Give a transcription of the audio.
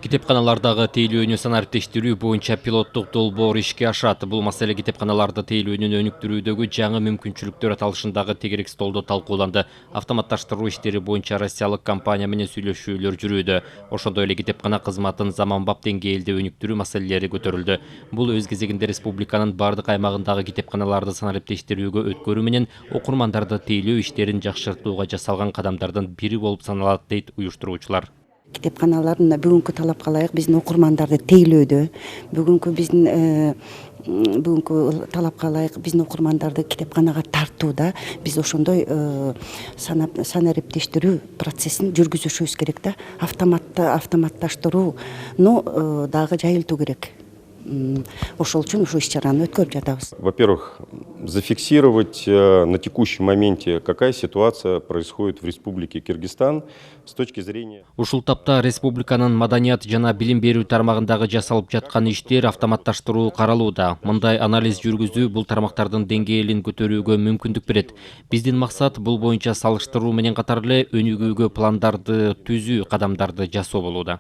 Китепканалардагы тейлөөнү санариптештирүү боюнча пилоттук долбоор ишке ашат. Бул маселе китепканаларды тейлөөнүн өнүктүрүүдөгү жаңы мүмкүнчүлүктөр аталышындагы тегерек столдо талкууланды. Автоматташтыруу иштери боюнча россиялык компания менен сүйлөшүүлөр жүрүүдө. Ошондой эле китепкана кызматын заманбап деңгээлде өнүктүрүү маселелери көтөрүлдү. Бул өз кезегинде республиканын бардык аймагындагы китепканаларды санариптештирүүгө өткөрүү менен окурмандарды тейлөө иштерин жакшыртууга жасалган кадамдардын бири болуп саналат, дейт уюштуруучулар. Китепканаларына бүгүнкү талапка ылайык биздин окурмандарды тейлөөдө, бүгүнкү биздин бүгүнкү талапка ылайык биздин окурмандарды китепканага тартууда биз ошондой санариптештирүү процессин жүргүзүшүбүз керек да. Автоматташтырууну дагы жайылтуу керек. Ошол үчүн ушул иш-чараны өткөрүп жатабыз. Во-первых, зафиксировать на текущем моменте, какая ситуация происходит в Республике Кыргызстан с точки зрения... Ушул тапта республиканын маданият жана билим берүү тармагындагы жасалып жаткан иштер автоматташтыруу каралууда. Мындай анализ жүргүзүү бул тармактардын деңгээлин көтөрүүгө мүмкүндүк берет. Биздин максат бул боюнча салыштыруу менен катар эле өнүгүүгө пландарды түзүү, кадамдарды жасоо болууда.